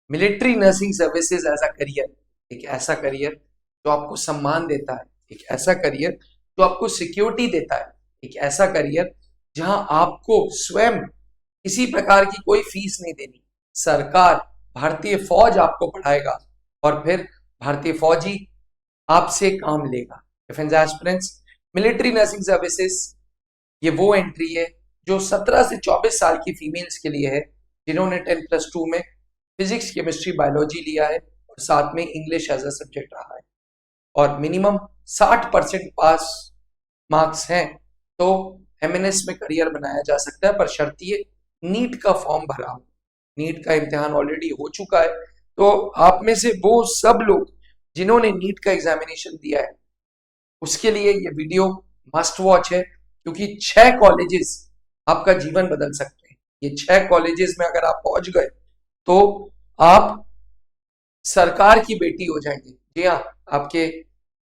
Military nursing services as a career, एक ऐसा career जो आपको सम्मान देता है, एक ऐसा करियर जो आपको सिक्योरिटी देता है, एक ऐसा करियर जहां आपको स्वयं किसी प्रकार की कोई फीस नहीं देनी। सरकार, भारतीय फौज आपको पढ़ाएगा और फिर भारतीय फौजी आपसे काम लेगा। Defence aspirants, military nursing services ये वो एंट्री है जो 17 से 24 साल की फीमेल्स के लिए है जिन्होंने 10+2 में फिजिक्स, केमिस्ट्री, बायोलॉजी लिया है और साथ में इंग्लिश एज अ सब्जेक्ट रहा है और मिनिमम 60% पास मार्क्स हैं तो एमएनएस में करियर बनाया जा सकता है, पर शर्त ये नीट का फॉर्म भरा हो। नीट का इम्तिहान ऑलरेडी हो चुका है, तो आप में से वो सब लोग जिन्होंने नीट का एग्जामिनेशन दिया है उसके लिए ये वीडियो मस्ट वॉच है, क्योंकि 6 कॉलेजेस आपका जीवन बदल सकते हैं। ये 6 कॉलेजेस में अगर आप पहुंच गए तो आप सरकार की बेटी हो जाएंगे। जी हाँ, आपके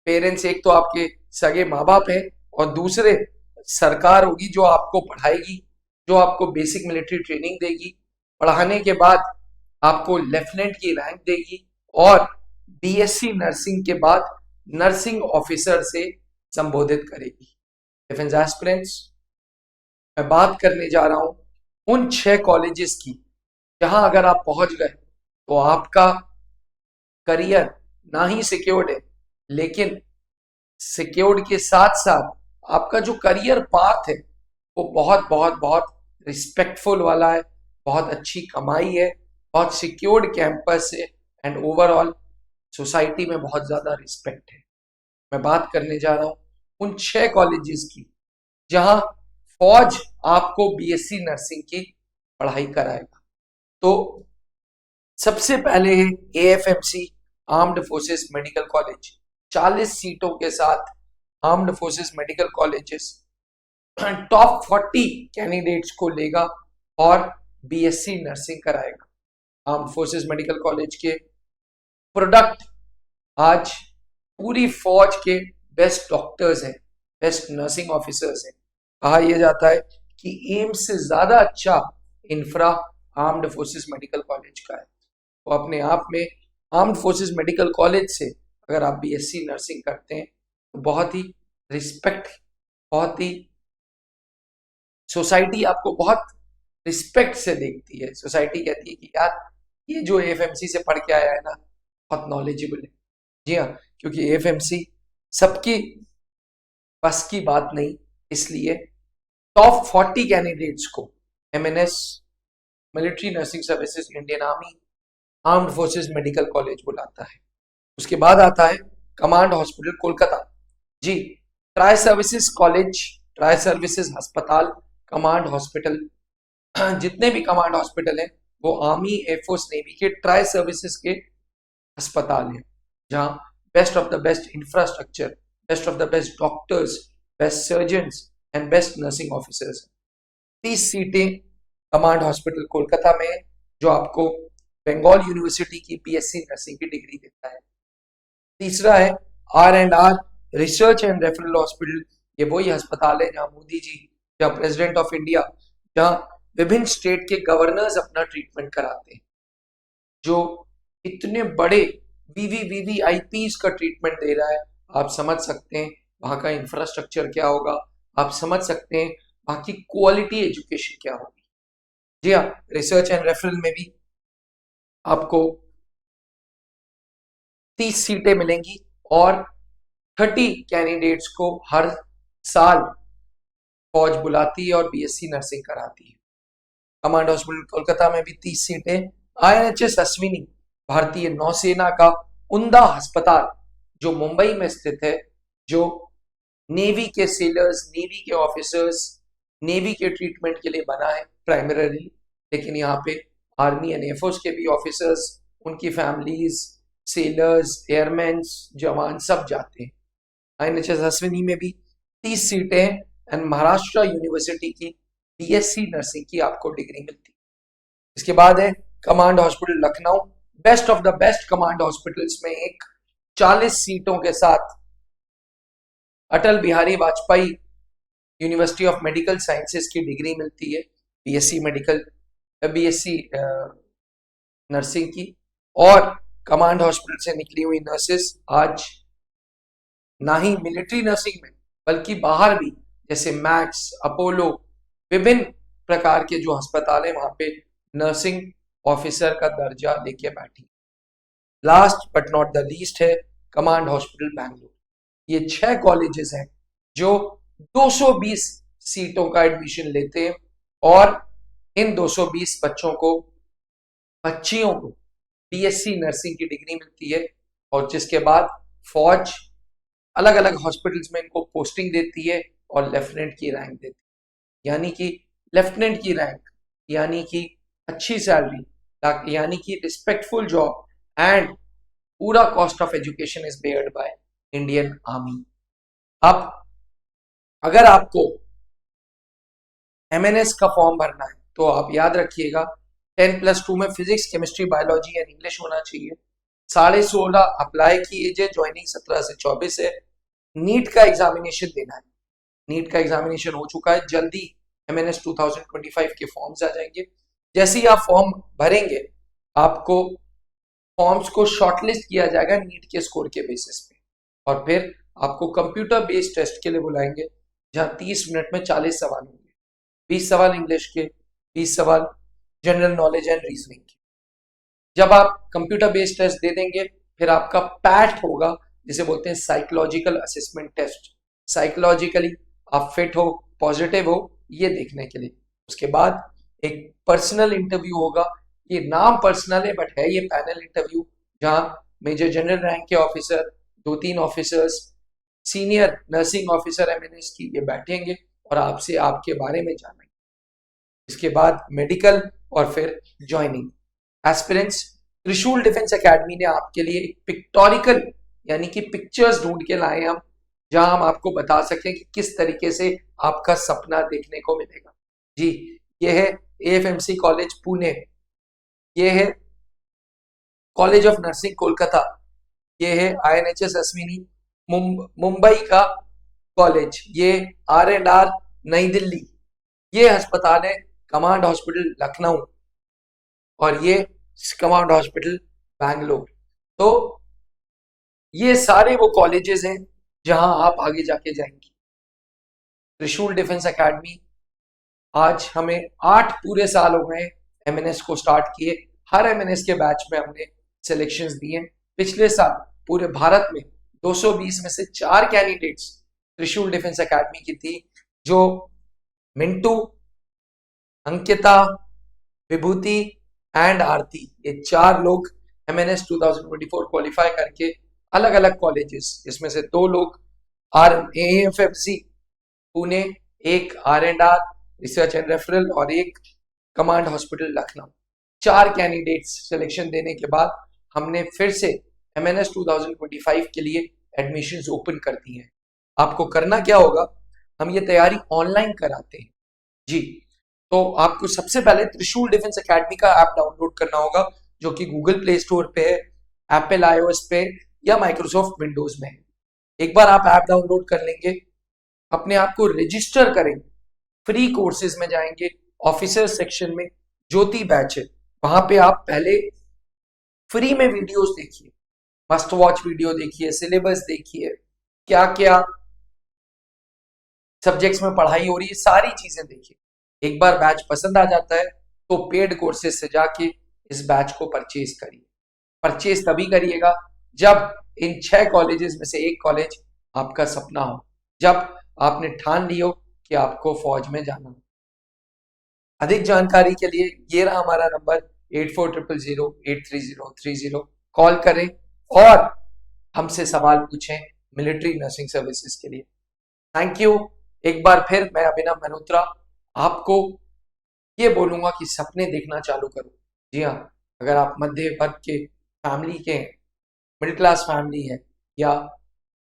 पेरेंट्स एक तो आपके सगे माँ बाप हैं और दूसरे सरकार होगी जो आपको पढ़ाएगी, जो आपको बेसिक मिलिट्री ट्रेनिंग देगी, पढ़ाने के बाद आपको लेफ्टिनेंट की रैंक देगी और बीएससी नर्सिंग के बाद नर्सिंग ऑफिसर से संबोधित करेगी। डिफेंस एस्पिरेंट्स, मैं बात करने जा रहा हूं उन 6 कॉलेजेस की जहां अगर आप पहुंच गए तो आपका करियर ना ही सिक्योर्ड है, लेकिन सिक्योर्ड के साथ साथ आपका जो करियर पाथ है वो बहुत बहुत बहुत रिस्पेक्टफुल वाला है, बहुत अच्छी कमाई है, बहुत सिक्योर्ड कैंपस है एंड ओवरऑल सोसाइटी में बहुत ज्यादा रिस्पेक्ट है। मैं बात करने जा रहा हूं उन 6 कॉलेजेस की जहां फौज आपको बीएससी नर्सिंग की पढ़ाई कराएगा। तो सबसे पहले है AFMC, armed forces medical college. 40 सीटों के साथ armed forces medical colleges top 40 candidates को लेगा और बीएससी नर्सिंग कराएगा। आर्म्ड फोर्सेस मेडिकल कॉलेज के प्रोडक्ट आज पूरी फौज के बेस्ट डॉक्टर्स हैं, बेस्ट नर्सिंग ऑफिसर्स हैं। कहा यह जाता है कि एम्स से ज्यादा अच्छा infra armed forces medical college का है। तो अपने आप में आर्म्ड फोर्सेस मेडिकल कॉलेज से अगर आप बीएससी नर्सिंग करते हैं तो बहुत ही रिस्पेक्ट, बहुत ही सोसाइटी आपको बहुत रिस्पेक्ट से देखती है। सोसाइटी कहती है कि यार ये जो एएफएमसी से पढ़ के आया है ना बहुत नॉलेजेबल है। जी हाँ, क्योंकि एएफएमसी सबकी बस की बात नहीं, इसलिए टॉप 40 कैंडिडेट्स को MNS, military nursing services, Indian army, armed forces medical college बुलाता है। उसके बाद आता है कमांड हॉस्पिटल कोलकाता। जी, tri services college, tri services अस्पताल, कमांड हॉस्पिटल, जितने भी कमांड हॉस्पिटल हैं वो आर्मी, एयरफोर्स, नेवी के ट्राई सर्विसेज के अस्पताल हैं जहां best of the best infrastructure, best of the best doctors, best surgeons and best nursing officers. 30 सीटें कमांड हॉस्पिटल कोलकाता में जो आपको बंगाल यूनिवर्सिटी की बीएससी नर्सिंग की डिग्री देता है। तीसरा है R&R research and referral hospital. ये वही अस्पताल है जहां मोदी जी, जहां प्रेसिडेंट ऑफ इंडिया, जहां विभिन्न स्टेट के गवर्नर्स अपना ट्रीटमेंट कराते हैं, जो इतने बड़े वीवीआईपीज का ट्रीटमेंट दे रहा है। आप समझ सकते हैं वहां का इंफ्रास्ट्रक्चर क्या होगा, आप समझ सकते हैं वहां की क्वालिटी एजुकेशन क्या होगी। जी हाँ, रिसर्च एंड रेफरल में भी आपको 30 सीटें मिलेंगी और 30 कैंडिडेट्स को हर साल फौज बुलाती है और बीएससी नर्सिंग कराती है। कमांड हॉस्पिटल कोलकाता में भी 30 सीटें। आईएनएचएस अश्विनी, भारतीय नौसेना का उम्दा अस्पताल जो मुंबई में स्थित है, जो नेवी के सेलर्स, नेवी के ऑफिसर्स, नेवी के ट्रीटमेंट के लिए बना है प्राइमरीली, लेकिन यहाँ पे आर्मी एंड एयरफोर्स के भी ऑफिसर्स, उनकी फैमिलीज, सेलर्स, एयरमैन, जवान सब जाते हैं। आईएनएचएस अश्विनी में भी 30 सीटें हैं एंड महाराष्ट्र यूनिवर्सिटी की बीएससी नर्सिंग की आपको डिग्री मिलती है। इसके बाद है command hospital Lucknow, best of the best command hospitals में एक, 40 सीटों के साथ Atal Bihari Vajpayee university of medical sciences की डिग्री मिलती है, बीएससी मेडिकल, बीएससी नर्सिंग की, और कमांड हॉस्पिटल से निकली हुई नर्सेस आज ना ही मिलिट्री नर्सिंग में बल्कि बाहर भी, जैसे मैक्स, अपोलो, विभिन्न प्रकार के जो अस्पताल है वहां पे नर्सिंग ऑफिसर का दर्जा लेके बैठी। Last but not the least है कमांड हॉस्पिटल बैंगलोर। ये 6 कॉलेजेस हैं जो 220 सीटों का एडमिशन लेते हैं, और इन 220 बच्चियों को बीएससी नर्सिंग की डिग्री मिलती है, और जिसके बाद फौज अलग अलग हॉस्पिटल्स में इनको पोस्टिंग देती है और लेफ्टिनेंट की रैंक देती है। यानी कि लेफ्टिनेंट की रैंक यानी कि अच्छी सैलरी, यानी कि रिस्पेक्टफुल जॉब, एंड पूरा cost of education is Baird by Indian army. अब अगर आपको एमएनएस का फॉर्म भरना है तो आप याद रखिएगा 10+2 में physics, chemistry, biology and English होना चाहिए। 16.5 अप्लाई की एज है, ज्वाइनिंग 17 से 24 है। नीट का एग्जामिनेशन देना है, नीट का एग्जामिनेशन हो चुका है, जल्दी एमएनएस 2025 के फॉर्म्स आ जाएंगे। जैसे ही आप फॉर्म भरेंगे आपको फॉर्म्स को शॉर्टलिस्ट किया जाएगा नीट के स्कोर के बेसिस पे, और फिर आपको कंप्यूटर बेस्ड टेस्ट के लिए बुलाएंगे, जहां 30 मिनट में 40 सवाल होंगे, 20 सवाल इंग्लिश के, 20 सवाल जनरल नॉलेज एंड रीजनिंग के। जब आप कंप्यूटर बेस्ड टेस्ट दे देंगे, फिर आपका पैट होगा, जिसे बोलते हैं साइकोलॉजिकल असेसमेंट टेस्ट। साइकोलॉजिकली आप फिट हो, पॉजिटिव हो, ये देखने के लिए। उसके बाद एक पर्सनल इंटरव्यू होगा। ये नाम पर्सनल है बट है ये पैनल इंटरव्यू, जहां मेजर जनरल रैंक के officer, 2-3 officers, senior nursing officer MNS की, ये बैठेंगे और आपसे आपके बारे में जानेंगे। इसके बाद मेडिकल और फिर ज्वाइनिंग। एस्पिरेंट्स, त्रिशूल डिफेंस एकेडमी ने आपके लिए एक पिक्टोरिकल यानी कि पिक्चर्स ढूंढ के लाए हम, जहां हम आपको बता सकें कि किस तरीके से आपका सपना देखने को मिलेगा। जी, ये है एएफएमसी कॉलेज पुणे, ये है कॉलेज ऑफ नर्सिंग कोलकाता, ये है आईएनएचएस अश्विनी मुंबई का कॉलेज, ये आर नई दिल्ली, ये अस्पताल है कमांड हॉस्पिटल लखनऊ, और ये कमांड हॉस्पिटल बैंगलोर। तो ये सारे वो कॉलेजेस हैं जहां आप आगे जाके जाएंगे। त्रिशूल डिफेंस एकेडमी, आज हमें 8 पूरे साल हो गए एमएनएस को स्टार्ट किए। हर एमएनएस के बैच में हमने सिलेक्शंस दिए। पिछले साल पूरे भारत में 220 में से 4 कैंडिडेट्स त्रिशूल डिफेंस एकेडमी की थी, जो मिंटू, अंकिता, विभूति एंड आरती, ये 4 लोग एमएनएस 2024 क्वालिफाई करके अलग अलग कॉलेजेस, इसमें से 2 लोग एएफएमसी पुणे, एक आर रिसर्च एंड रेफरल, और एक command hospital Lucknow. 4 candidates selection देने के बाद हमने फिर से एमएनएस 2025 के लिए एडमिशंस ओपन कर दी हैं। आपको करना क्या होगा, हम ये तैयारी ऑनलाइन कराते हैं जी। तो आपको सबसे पहले त्रिशूल डिफेंस एकेडमी का ऐप डाउनलोड करना होगा, जो कि गूगल प्ले स्टोर पे है, एप्पल आईओएस पे या माइक्रोसॉफ्ट विंडोज में है। एक बार आप ऐप डाउनलोड कर लेंगे, अपने आप को रजिस्टर करेंगे, फ्री कोर्सेज में जाएंगे, ऑफिसर सेक्शन में ज्योति बैच है, वहां पे आप पहले फ्री में वीडियोस देखिए, मस्ट वॉच वीडियो देखिए, सिलेबस देखिए, क्या क्या सब्जेक्ट्स में पढ़ाई हो रही है, सारी चीजें देखिए। एक बार बैच पसंद आ जाता है तो पेड कोर्सेज से जाके इस बैच को परचेज करिए। परचेज तभी करिएगा जब इन 6 कॉलेजेस में से एक कॉलेज आपका सपना हो, जब आपने ठान लियो कि आपको फौज में जाना हो। अधिक जानकारी के लिए ये रहा हमारा नंबर 8400083030। कॉल करें और हमसे सवाल पूछें मिलिट्री नर्सिंग सर्विसेज के लिए। Thank you. एक बार फिर मैं अभिनव मल्होत्रा आपको ये बोलूंगा कि सपने देखना चालू करो। जी हाँ, अगर आप मध्य वर्ग के फैमिली के, मिडिल क्लास फैमिली है, या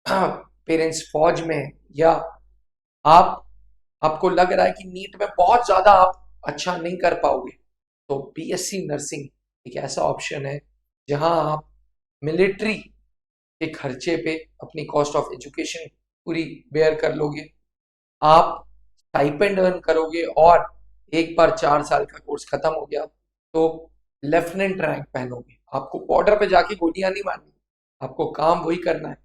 पेरेंट्स फौज में है, या आपको लग रहा है कि नीट में बहुत ज्यादा आप अच्छा नहीं कर पाओगे, तो बीएससी नर्सिंग एक ऐसा ऑप्शन है जहां आप मिलिट्री के खर्चे पे अपनी कॉस्ट ऑफ एजुकेशन पूरी बेयर कर लोगे, आप स्टाइपेंड अर्न करोगे, और एक बार 4 साल का कोर्स खत्म हो गया तो लेफ्टिनेंट रैंक पहनोगे। आपको बॉर्डर पे जाके गोलियां नहीं मारनी, आपको काम वही करना है।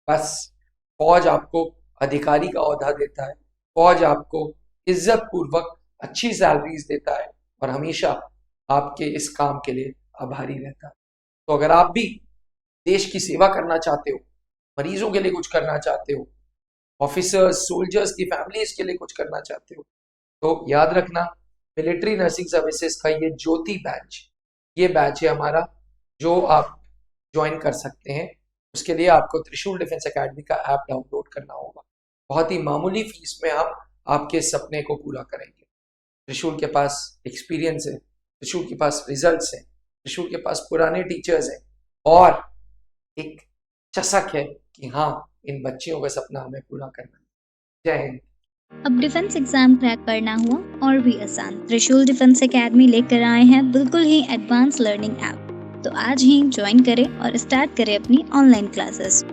बस फौज आपको अधिकारी का ओहदा देता है, फौज आपको इज्जत पूर्वक अच्छी सैलरीज देता है और हमेशा आपके इस काम के लिए आभारी रहता है। तो अगर आप भी देश की सेवा करना चाहते हो, मरीजों के लिए कुछ करना चाहते हो, ऑफिसर्स सोल्जर्स की फैमिलीज के लिए कुछ करना चाहते हो, तो याद रखना मिलिट्री नर्सिंग सर्विसेज का ये ज्योति बैच, ये बैच है हमारा, जो आप ज्वाइन कर सकते हैं। उसके लिए आपको त्रिशूल डिफेंस एकेडमी का ऐप डाउनलोड करना होगा। बहुत ही मामूली फीस में हम आपके सपने को पूरा करेंगे। त्रिशूल के पास एक्सपीरियंस है, त्रिशूल के पास रिजल्ट्स हैं, त्रिशूल के पास पुराने टीचर्स हैं और एक चसक है कि हाँ, इन बच्चियों का सपना हमें पूरा करना है। जय हिंद। अब डिफेंस एग्जाम क्रैक करना हुआ और भी आसान, त्रिशूल डिफेंस एकेडमी लेकर आए हैं बिल्कुल ही एडवांस लर्निंग ऐप। तो आज ही ज्वाइन करें और स्टार्ट करें अपनी ऑनलाइन क्लासेस।